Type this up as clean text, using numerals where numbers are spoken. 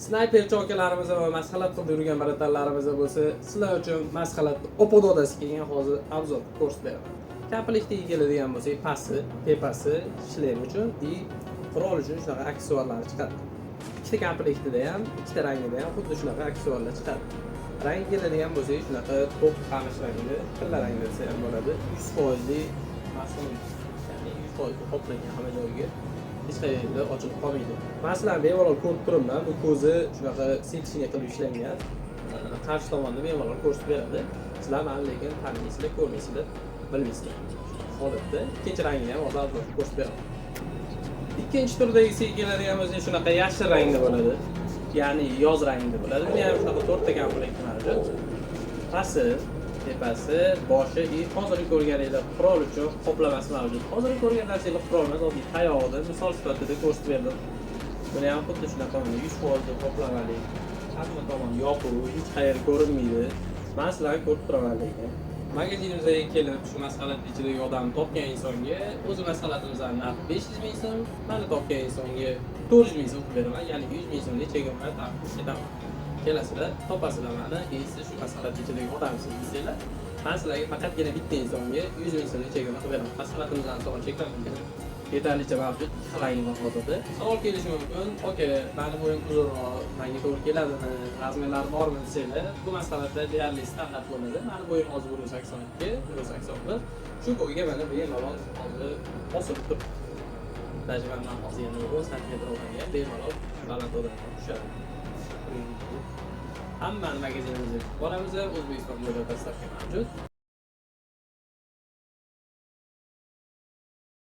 snayperchi akalarimiz va masxalat qilib yurgan baratanlarimiz bo'lsa, sizlar uchun masxalatni opododasi kelgan hozir obzor ko'rsatib beraman. Komplektga keladigan bo'lsak, pasti, tepasi, shlem uchun и qurol uchun shunaqa aksessuarlar chiqadi. Ikkita komplektida ham, ikkita rangida ham xuddi shunaqa aksessuarlar chiqadi. Rang keladigan bo'lsak, shunaqa to'q qamish rangida, tilla rang desa ham bo'ladi. 100% mas'ul, ya'ni 100% qoplangan hamma joyiga. Hech qayerda ochilib qolmaydi. Masalan, bemalol ko'rib turibman, bu ko'zi shunaqa seksiyga qilib ishlangan. Qarshi tomonda bemalol ko'rsatib beradi. Sizlar mana lekin tanimaysizlar, ko'rmaysizlar, bilmaysizlar. Holatda ikkinchi rangini ham hozir ko'rsatib beraman. Ikkinchi turdagisi keladigan bo'lsa, shunaqa yashil rangda bo'ladi. Ya'ni yoz rangida bo'ladi. Buni ham shunaqa 4 ta komplekt mavjud. Pasti, tepasi, boshi va hozirgi ko'rganingizdek qurol uchun qoplamasi mavjud. Hozirgi ko'rgan narsalar qurol emas, oddiy tayoqda misol sifatida ko'rsatib berdim. Buni ham xuddi shunaqa 100% qoplamali. Hamma tomon yopiq, hech qayerda ko'rinmaydi. Men sizlarga ko'rib turaman lekin. Magazinimizga kelib, shu masxalat ichidagi odamni topgan insonga o'zi masxalatimizdan narxi 500 ming so'm, meni topgan insonga 400 ming so'm qilib beraman, ya'ni 100 ming so'mga chegirma taqdim etaman. Kelasizlar, topasizlar meni, siz shu masxalat ichidagi odamsiz desanglar, men sizlarga faqatgina bitta insonga 100 ming so'mga chegirma qilib beraman. Masxalatimizdan savol cheklanmagan. Yetarlicha mavjud, rangli hozirda. Savol kelishi mumkin, "Aka, meni bo'yim uzunroq, menga to'g'ri keladimi, razmerlari bormi?" desanglar, bu masxalatda deyarli standart bo'ladi. Meni bo'yim hozir 182, 181. Shu bo'yga mana bemalol hozir osilib turibdi. Даже men hozir yana 10 sm olganman, bemalol baland odamga tushadi. Hammani magazinimizga boramiz, O'zbekiston bo'ylab dastlabki mavjud.